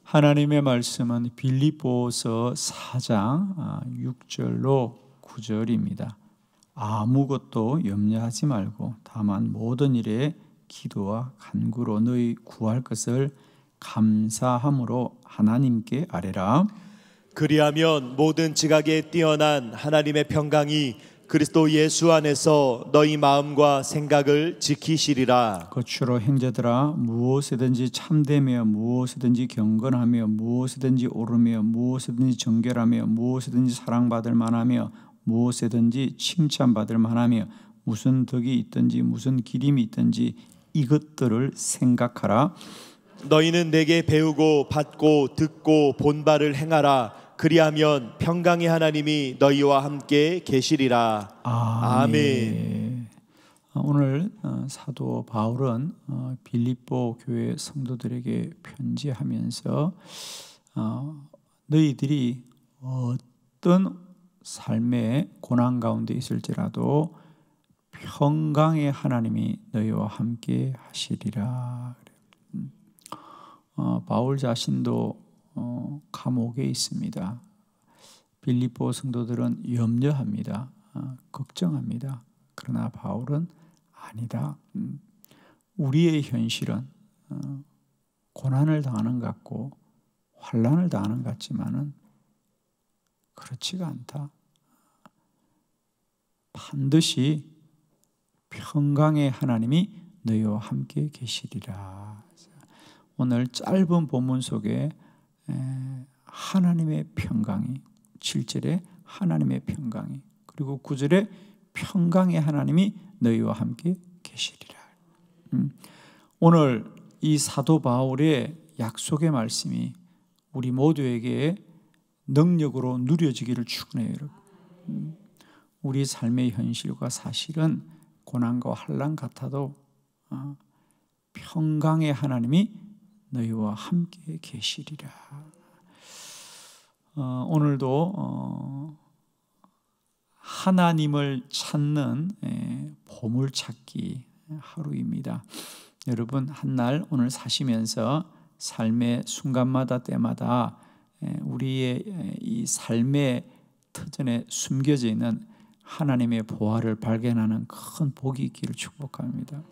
하나님의 말씀은 빌립보서 4장 6절로 9절입니다. 아무것도 염려하지 말고 다만 모든 일에 기도와 간구로 너희 구할 것을 감사함으로 하나님께 아뢰라. 그리하면 모든 지각에 뛰어난 하나님의 평강이 그리스도 예수 안에서 너희 마음과 생각을 지키시리라. 거추로 형제들아, 무엇이든지 참되며 무엇이든지 경건하며 무엇이든지 옳으며 무엇이든지 정결하며 무엇이든지 사랑받을 만하며 무엇이든지 칭찬받을 만하며 무슨 덕이 있든지 무슨 기림이 있든지 이것들을 생각하라. 너희는 내게 배우고 받고 듣고 본 바를 행하라. 그리하면 평강의 하나님이 너희와 함께 계시리라. 아멘. 오늘 사도 바울은 빌립보 교회 성도들에게 편지하면서 너희들이 어떤 삶의 고난 가운데 있을지라도 평강의 하나님이 너희와 함께 하시리라. 바울 자신도 감옥에 있습니다. 빌립보 성도들은 염려합니다. 걱정합니다. 그러나 바울은 아니다. 우리의 현실은 고난을 당하는 것 같고 환난을 당하는 것 같지만은 그렇지가 않다. 반드시 평강의 하나님이 너희와 함께 계시리라. 오늘 짧은 본문 속에 하나님의 평강이 7절에 하나님의 평강이 그리고 9절에 평강의 하나님이 너희와 함께 계시리라. 오늘 이 사도 바울의 약속의 말씀이 우리 모두에게 능력으로 누려지기를 축원해요. 여러분. 우리 삶의 현실과 사실은 고난과 환난 같아도 평강의 하나님이 너희와 함께 계시리라. 오늘도 하나님을 찾는 보물찾기 하루입니다. 여러분 한날 오늘 사시면서 삶의 순간마다 때마다 우리의 이 삶의 터전에 숨겨져 있는 하나님의 보화를 발견하는 큰 복이 있기를 축복합니다.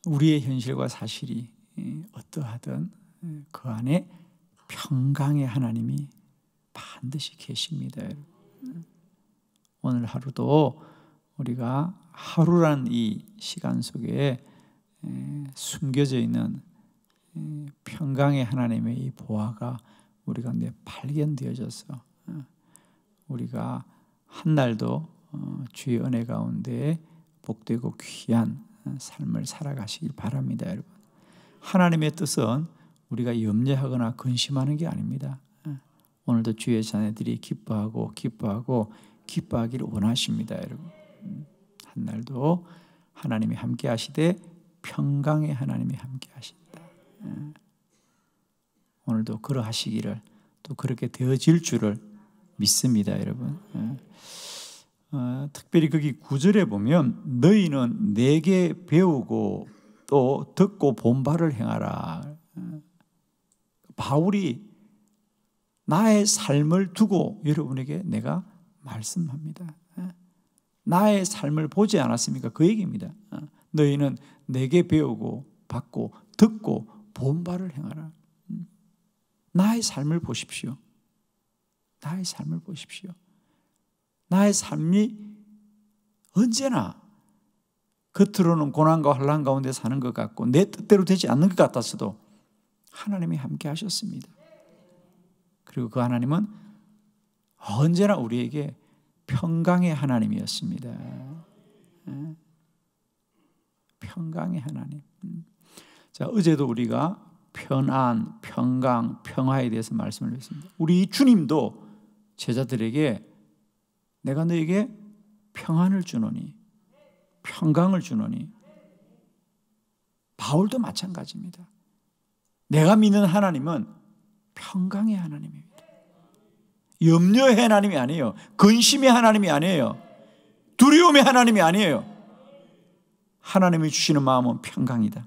우리의 현실과 사실이 어떠하든 그 안에 평강의 하나님이 반드시 계십니다. 오늘 하루도 우리가 하루란 이 시간 속에 숨겨져 있는 평강의 하나님의 이 보화가 우리 가운데 발견되어져서 우리가 한날도 주의 은혜 가운데 복되고 귀한 삶을 살아가시길 바랍니다. 여러분, 하나님의 뜻은 우리가 염려하거나 근심하는 게 아닙니다. 오늘도 주의 자녀들이 기뻐하기를 원하십니다. 여러분, 한날도 하나님이 함께 하시되 평강의 하나님이 함께 하신다. 오늘도 그러하시기를, 또 그렇게 되어질 줄을 믿습니다. 여러분, 특별히 거기 9절에 보면 너희는 내게 배우고 또 듣고 본 바를 행하라. 바울이 나의 삶을 두고 여러분에게 내가 말씀합니다. 나의 삶을 보지 않았습니까? 그 얘기입니다. 너희는 내게 배우고 받고 듣고 본 바를 행하라. 나의 삶을 보십시오. 나의 삶을 보십시오. 나의 삶이 언제나 겉으로는 고난과 환난 가운데 사는 것 같고 내 뜻대로 되지 않는 것 같았어도 하나님이 함께 하셨습니다. 그리고 그 하나님은 언제나 우리에게 평강의 하나님이었습니다. 평강의 하나님. 자, 어제도 우리가 편안, 평강, 평화에 대해서 말씀을 했습니다. 우리 주님도 제자들에게 내가 너에게 평안을 주노니, 평강을 주노니, 바울도 마찬가지입니다. 내가 믿는 하나님은 평강의 하나님입니다. 염려의 하나님이 아니에요. 근심의 하나님이 아니에요. 두려움의 하나님이 아니에요. 하나님이 주시는 마음은 평강이다.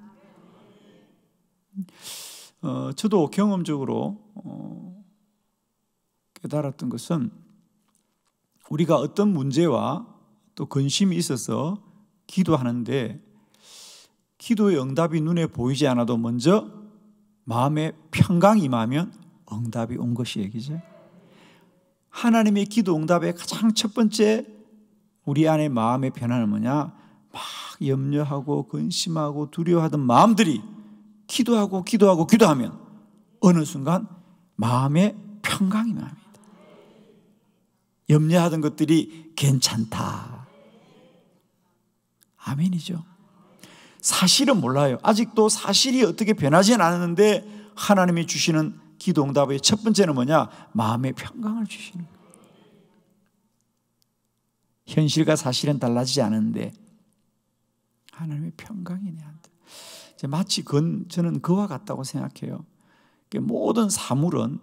저도 경험적으로 깨달았던 것은 우리가 어떤 문제와 또 근심이 있어서 기도하는데 기도의 응답이 눈에 보이지 않아도 먼저 마음에 평강이 임하면 응답이 온 것이 얘기죠. 하나님의 기도 응답의 가장 첫 번째 우리 안의 마음의 변화는 뭐냐? 막 염려하고 근심하고 두려워하던 마음들이 기도하면 어느 순간 마음에 평강이 임합니다. 염려하던 것들이 괜찮다. 아멘이죠. 사실은 몰라요. 아직도 사실이 어떻게 변하지는 않았는데 하나님이 주시는 기도 응답의 첫 번째는 뭐냐? 마음의 평강을 주시는 거예요. 현실과 사실은 달라지지 않은데 하나님의 평강이 내한테 마치 저는 그와 같다고 생각해요. 모든 사물은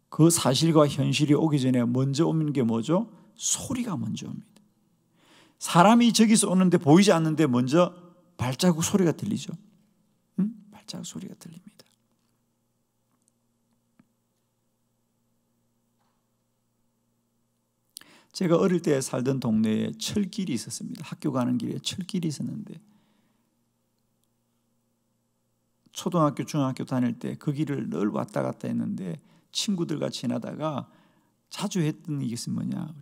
그 사실과 현실이 오기 전에 먼저 오는 게 뭐죠? 소리가 먼저 옵니다. 사람이 저기서 오는데 보이지 않는데 먼저 발자국 소리가 들리죠. 발자국 소리가 들립니다. 제가 어릴 때 살던 동네에 철길이 있었습니다. 학교 가는 길에 철길이 있었는데 초등학교, 중학교 다닐 때 그 길을 늘 왔다 갔다 했는데 친구들과 지나다가 자주 했던 게 뭐냐,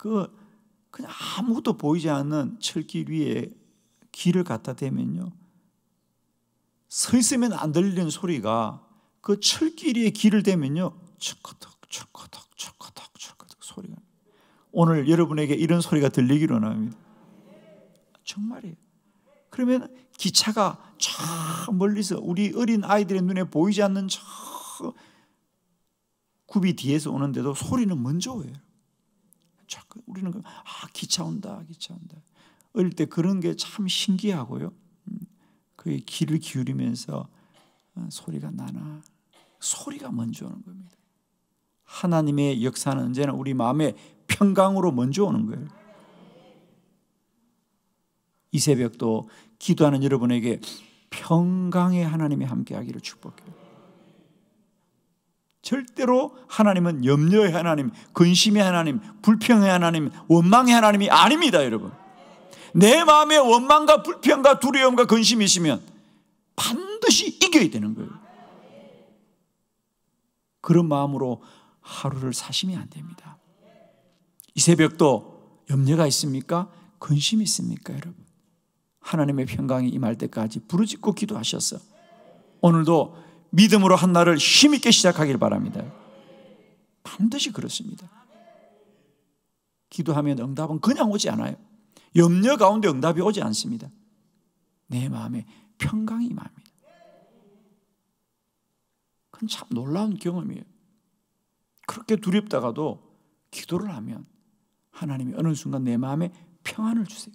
우리가 그냥 아무것도 보이지 않는 철길 위에 길을 갖다 대면요, 서 있으면 안 들리는 소리가 그 철길 위에 길을 대면요 철커덕 소리가. 오늘 여러분에게 이런 소리가 들리기를 원합니다. 정말이에요. 그러면 기차가 저 멀리서 우리 어린 아이들의 눈에 보이지 않는 저 굽이 뒤에서 오는데도 소리는 먼저 오요. 우리는 기차 온다. 어릴 때 그런 게 참 신기하고요. 그 귀를 기울이면서 소리가 나나. 소리가 먼저 오는 겁니다. 하나님의 역사는 언제나 우리 마음에 평강으로 먼저 오는 거예요. 이 새벽도 기도하는 여러분에게 평강의 하나님이 함께하기를 축복해요. 절대로 하나님은 염려의 하나님, 근심의 하나님, 불평의 하나님, 원망의 하나님이 아닙니다, 여러분. 내 마음에 원망과 불평과 두려움과 근심이 있으면 반드시 이겨야 되는 거예요. 그런 마음으로 하루를 사시면 안 됩니다. 이 새벽도 염려가 있습니까? 근심이 있습니까, 여러분? 하나님의 평강이 임할 때까지 부르짖고 기도하셨어. 오늘도 믿음으로 한 날을 힘있게 시작하길 바랍니다. 반드시 그렇습니다. 기도하면 응답은 그냥 오지 않아요. 염려 가운데 응답이 오지 않습니다. 내 마음에 평강이 임합니다. 그건 참 놀라운 경험이에요. 그렇게 두렵다가도 기도를 하면 하나님이 어느 순간 내 마음에 평안을 주세요.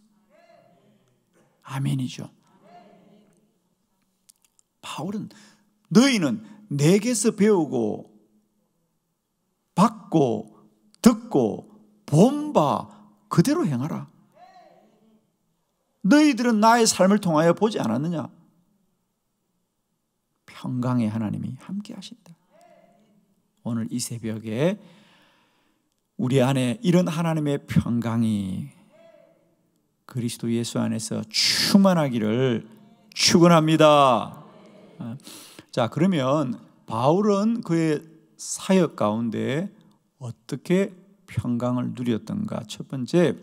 아멘이죠. 바울은 너희는 내게서 배우고 받고 듣고 본 바 그대로 행하라. 너희들은 나의 삶을 통하여 보지 않았느냐? 평강의 하나님이 함께 하신다. 오늘 이 새벽에 우리 안에 이런 하나님의 평강이 그리스도 예수 안에서 충만하기를 축원합니다. 자, 그러면 바울은 그의 사역 가운데 어떻게 평강을 누렸던가? 첫 번째,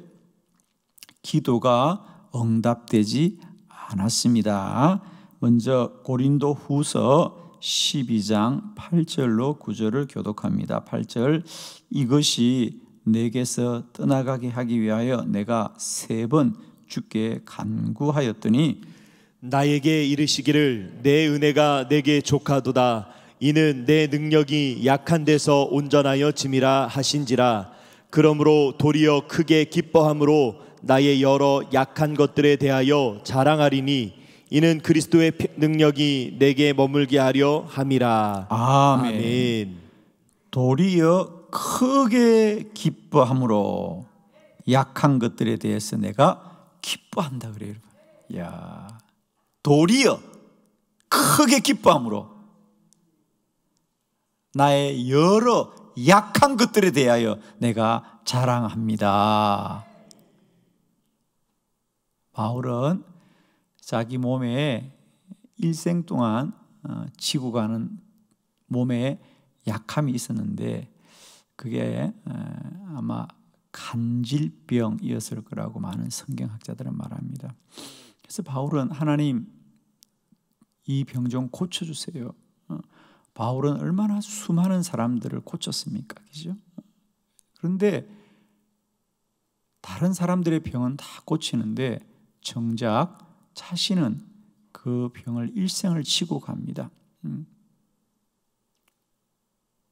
기도가 응답되지 않았습니다. 먼저 고린도 후서 12장 8절로 9절을 교독합니다. 8절, 이것이 내게서 떠나가게 하기 위하여 내가 3번 주께 간구하였더니 나에게 이르시기를 내 은혜가 내게 족하도다. 이는 내 능력이 약한 데서 온전하여 짐이라 하신지라. 그러므로 도리어 크게 기뻐함으로 나의 여러 약한 것들에 대하여 자랑하리니 이는 그리스도의 능력이 내게 머물게 하려 함이라. 아멘. 아멘. 도리어 크게 기뻐함으로 약한 것들에 대해서 내가 기뻐한다 그래요, 여러분. 야, 도리어 크게 기뻐함으로 나의 여러 약한 것들에 대하여 내가 자랑합니다. 바울은 자기 몸에 일생 동안 지고 가는 몸에 약함이 있었는데 그게 아마 간질병이었을 거라고 많은 성경학자들은 말합니다. 그래서 바울은 하나님 이 병 좀 고쳐주세요. 바울은 얼마나 수많은 사람들을 고쳤습니까? 그죠? 그런데 다른 사람들의 병은 다 고치는데 정작 자신은 그 병을 일생을 지고 갑니다.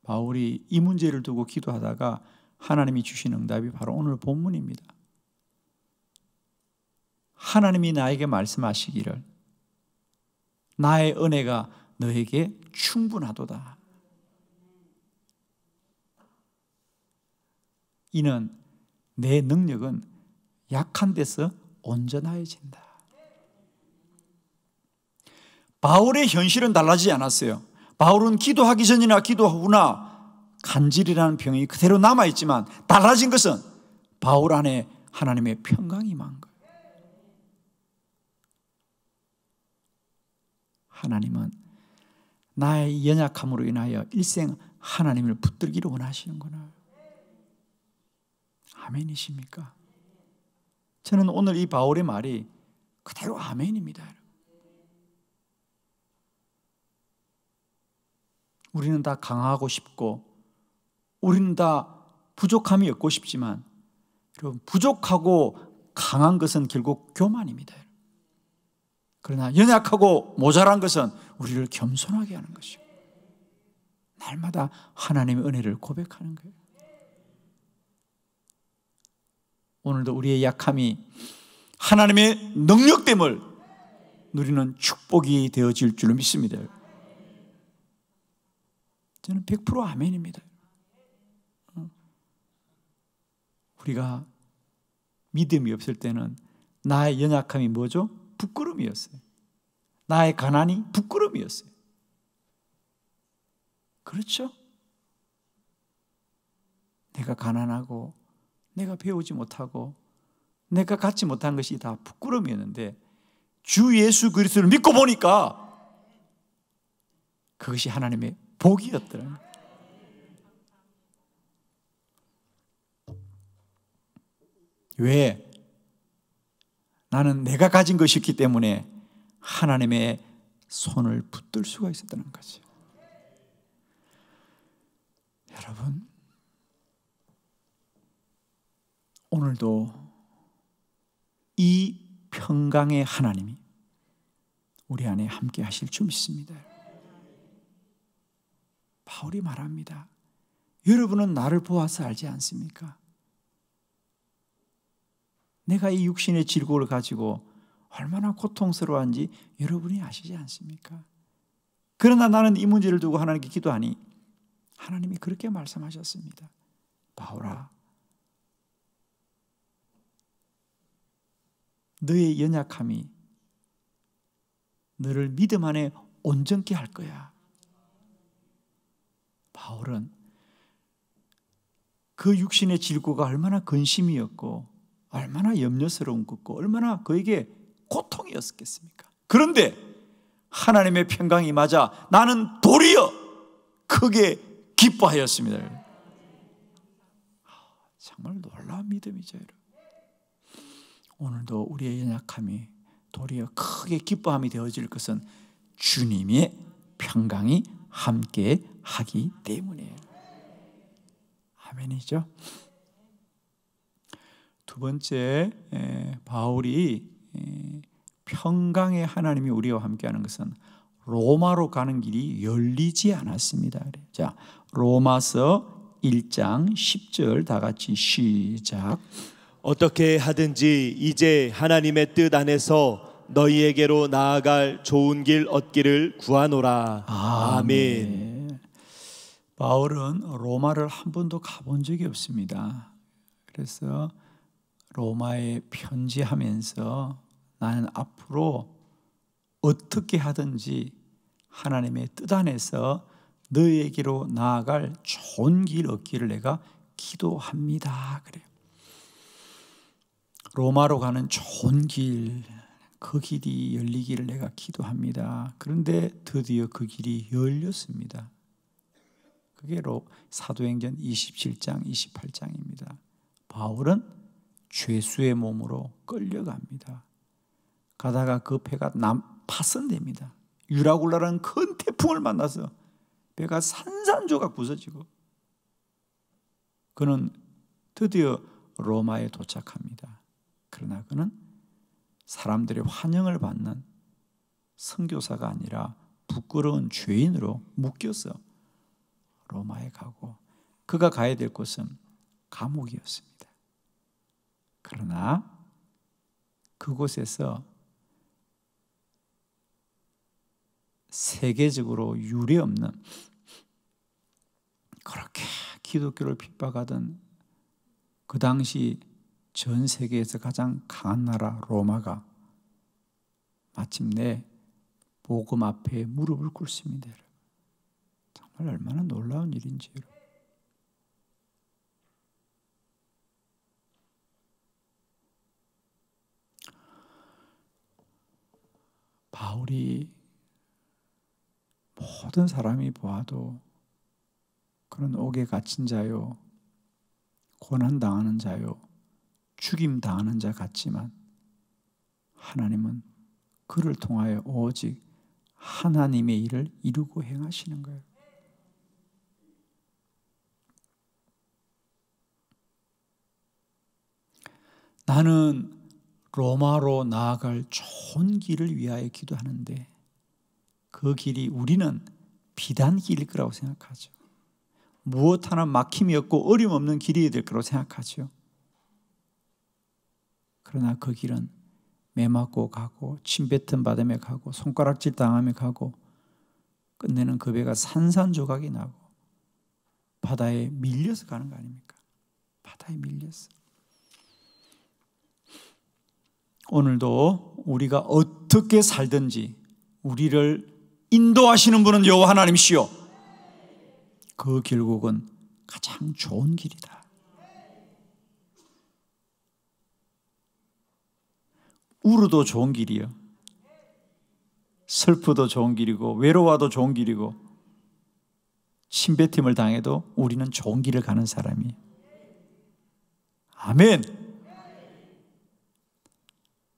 바울이 이 문제를 두고 기도하다가 하나님이 주신 응답이 바로 오늘 본문입니다. 하나님이 나에게 말씀하시기를 나의 은혜가 너에게 충분하도다. 이는 내 능력은 약한 데서 온전하여진다. 바울의 현실은 달라지지 않았어요. 바울은 기도하기 전이나 기도 후나 간질이라는 병이 그대로 남아있지만 달라진 것은 바울 안에 하나님의 평강이 임한 거예요. 하나님은 나의 연약함으로 인하여 일생 하나님을 붙들기를 원하시는구나. 아멘이십니까? 저는 오늘 이 바울의 말이 그대로 아멘입니다. 우리는 다 강하고 싶고 우리는 다 부족함이 없고 싶지만 여러분, 부족하고 강한 것은 결국 교만입니다. 그러나 연약하고 모자란 것은 우리를 겸손하게 하는 것이고 날마다 하나님의 은혜를 고백하는 거예요. 오늘도 우리의 약함이 하나님의 능력됨을 누리는 축복이 되어질 줄로 믿습니다. 저는 100% 아멘입니다. 우리가 믿음이 없을 때는 나의 연약함이 뭐죠? 부끄러움이었어요. 나의 가난이 부끄러움이었어요. 그렇죠? 내가 가난하고 내가 배우지 못하고 내가 갖지 못한 것이 다 부끄러움이었는데 주 예수 그리스도를 믿고 보니까 그것이 하나님의 복이었더라고요. 왜? 나는 내가 가진 것이 있기 때문에 하나님의 손을 붙들 수가 있었다는 거죠. 여러분, 오늘도 이 평강의 하나님이 우리 안에 함께 하실 줄 믿습니다. 바울이 말합니다. 여러분은 나를 보아서 알지 않습니까? 내가 이 육신의 질고를 가지고 얼마나 고통스러워한지 여러분이 아시지 않습니까? 그러나 나는 이 문제를 두고 하나님께 기도하니 하나님이 그렇게 말씀하셨습니다. 바울아, 너의 연약함이 너를 믿음 안에 온전케 할 거야. 바울은 그 육신의 질고가 얼마나 근심이었고 얼마나 염려스러운 것고 얼마나 그에게 고통이었겠습니까? 그런데 하나님의 평강이 맞아 나는 도리어 크게 기뻐하였습니다. 정말 놀라운 믿음이죠. 오늘도 우리의 연약함이 도리어 크게 기뻐함이 되어질 것은 주님의 평강이 함께 하기 때문이에요. 아멘이죠. 두 번째, 바울이 평강의 하나님이 우리와 함께하는 것은 로마로 가는 길이 열리지 않았습니다. 자, 로마서 1장 10절 다 같이 시작. 어떻게 하든지 이제 하나님의 뜻 안에서 너희에게로 나아갈 좋은 길 얻기를 구하노라. 아멘. 바울은 로마를 한 번도 가본 적이 없습니다. 그래서 로마에 편지하면서 나는 앞으로 어떻게 하든지 하나님의 뜻 안에서 너에게로 나아갈 좋은 길 얻기를 내가 기도합니다. 그래요. 로마로 가는 좋은 길, 그 길이 열리기를 내가 기도합니다. 그런데 드디어 그 길이 열렸습니다. 그게 사도행전 27장, 28장입니다. 바울은 죄수의 몸으로 끌려갑니다. 가다가 그 배가 파손됩니다. 유라굴라라는 큰 태풍을 만나서 배가 산산조각 부서지고 그는 드디어 로마에 도착합니다. 그러나 그는 사람들의 환영을 받는 선교사가 아니라 부끄러운 죄인으로 묶여서 로마에 가고 그가 가야 될 곳은 감옥이었습니다. 그러나 그곳에서 세계적으로 유례없는 그렇게 기독교를 핍박하던 그 당시 전 세계에서 가장 강한 나라 로마가 마침내 복음 앞에 무릎을 꿇습니다. 정말 얼마나 놀라운 일인지. 바울이 모든 사람이 보아도 그런 옥에 갇힌 자요, 고난당하는 자요, 죽임당하는 자 같지만 하나님은 그를 통하여 오직 하나님의 일을 이루고 행하시는 거예요. 나는 로마로 나아갈 좋은 길을 위하여 기도하는데 그 길이 우리는 비단 길일 거라고 생각하죠. 무엇 하나 막힘이 없고 어림없는 길이 될 거라고 생각하죠. 그러나 그 길은 매 맞고 가고 침뱉음 받으며 가고 손가락질 당하며 가고 끝내는 그 배가 산산조각이 나고 바다에 밀려서 가는 거 아닙니까? 바다에 밀려서. 오늘도 우리가 어떻게 살든지 우리를 인도하시는 분은 여호와 하나님이시요 그 결국은 가장 좋은 길이다. 울어도 좋은 길이요, 슬프도 좋은 길이고 외로워도 좋은 길이고 침뱉음을 당해도 우리는 좋은 길을 가는 사람이. 아멘.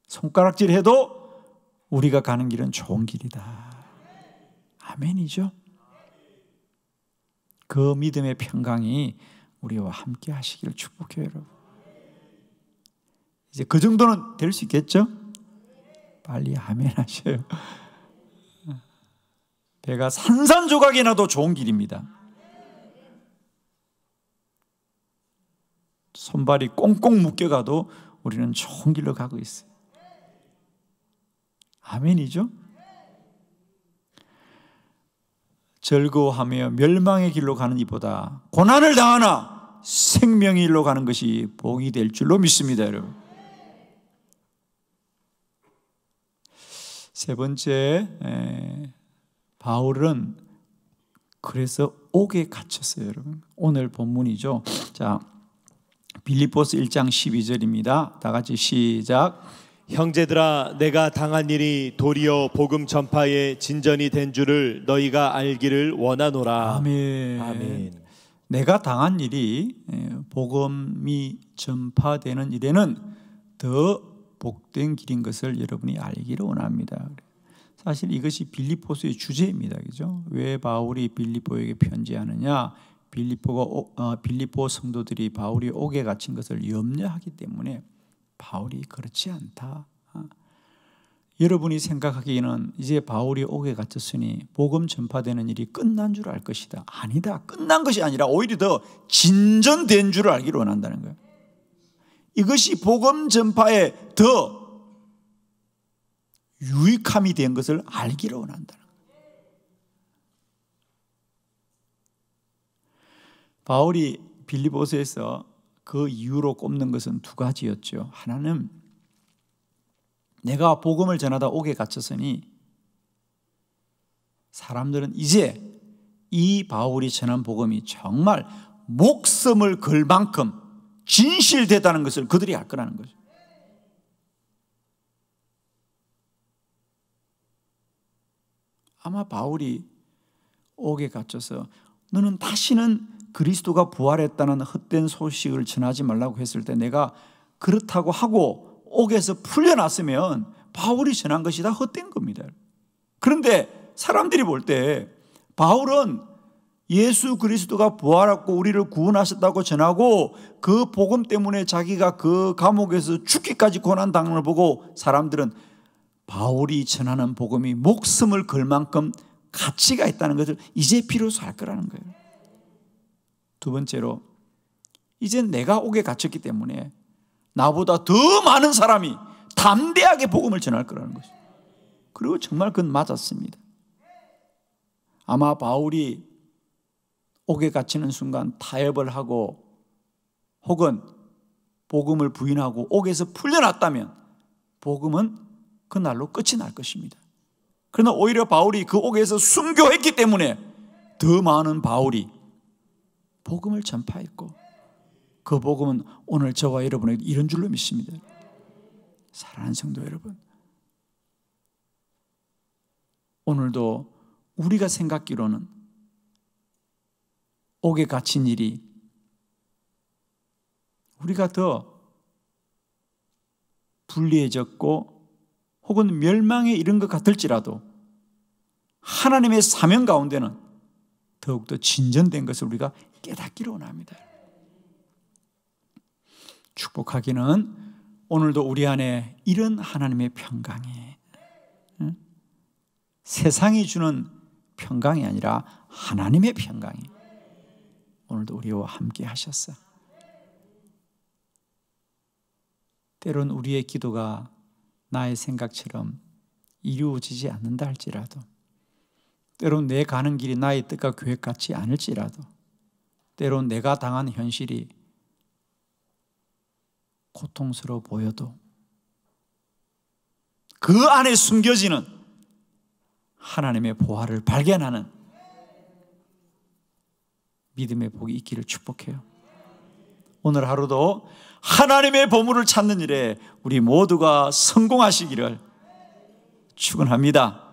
손가락질해도 우리가 가는 길은 좋은 길이다. 아멘이죠. 그 믿음의 평강이 우리와 함께 하시기를 축복해요, 여러분. 이제 그 정도는 될 수 있겠죠? 빨리 아멘 하셔요. 배가 산산조각이 나도 좋은 길입니다. 손발이 꽁꽁 묶여가도 우리는 좋은 길로 가고 있어요. 아멘이죠? 즐거워하며 멸망의 길로 가는 이보다 고난을 당하나 생명의 길로 가는 것이 복이 될 줄로 믿습니다, 여러분. 세 번째, 바울은 그래서 옥에 갇혔어요, 여러분. 오늘 본문이죠. 자, 빌립보서 1장 12절입니다. 다 같이 시작. 형제들아, 내가 당한 일이 도리어 복음 전파의 진전이 된 줄을 너희가 알기를 원하노라. 아멘. 아멘. 내가 당한 일이 복음이 전파되는 일에는 더 복된 길인 것을 여러분이 알기를 원합니다. 사실 이것이 빌립보서의 주제입니다. 그죠? 왜 바울이 빌립보에게 편지하느냐? 빌립보 성도들이 바울이 옥에 갇힌 것을 염려하기 때문에 바울이 그렇지 않다. 여러분이 생각하기에는 이제 바울이 옥에 갇혔으니 복음 전파되는 일이 끝난 줄 알 것이다. 아니다. 끝난 것이 아니라 오히려 더 진전된 줄 알기를 원한다는 거예요. 이것이 복음 전파에 더 유익함이 된 것을 알기를 원한다는 거예요. 바울이 빌립보서에서 그 이유로 꼽는 것은 두 가지였죠. 하나는 내가 복음을 전하다 옥에 갇혔으니 사람들은 이제 이 바울이 전한 복음이 정말 목숨을 걸 만큼 진실되다는 것을 그들이 알 거라는 거죠. 아마 바울이 옥에 갇혀서 너는 다시는 그리스도가 부활했다는 헛된 소식을 전하지 말라고 했을 때 내가 그렇다고 하고 옥에서 풀려났으면 바울이 전한 것이 다 헛된 겁니다. 그런데 사람들이 볼 때 바울은 예수 그리스도가 부활하고 우리를 구원하셨다고 전하고 그 복음 때문에 자기가 그 감옥에서 죽기까지 고난당하는 걸 보고 사람들은 바울이 전하는 복음이 목숨을 걸 만큼 가치가 있다는 것을 이제 비로소 알 거라는 거예요. 두 번째로, 이제 내가 옥에 갇혔기 때문에 나보다 더 많은 사람이 담대하게 복음을 전할 거라는 것이죠. 그리고 정말 그건 맞았습니다. 아마 바울이 옥에 갇히는 순간 타협을 하고 혹은 복음을 부인하고 옥에서 풀려났다면 복음은 그날로 끝이 날 것입니다. 그러나 오히려 바울이 그 옥에서 순교했기 때문에 더 많은 바울이 복음을 전파했고 그 복음은 오늘 저와 여러분에게 이런 줄로 믿습니다. 사랑하는 성도 여러분, 오늘도 우리가 생각기로는 옥에 갇힌 일이 우리가 더 불리해졌고 혹은 멸망에 이른 것 같을지라도 하나님의 사명 가운데는 더욱더 진전된 것을 우리가 깨닫기로 원합니다. 축복하기는 오늘도 우리 안에 이런 하나님의 평강이, 세상이 주는 평강이 아니라 하나님의 평강이 오늘도 우리와 함께 하셨어. 때론 우리의 기도가 나의 생각처럼 이루어지지 않는다 할지라도, 때론 내 가는 길이 나의 뜻과 계획 같지 않을지라도, 때론 내가 당한 현실이 고통스러워 보여도 그 안에 숨겨지는 하나님의 보화를 발견하는 믿음의 복이 있기를 축복해요. 오늘 하루도 하나님의 보물을 찾는 일에 우리 모두가 성공하시기를 축원합니다.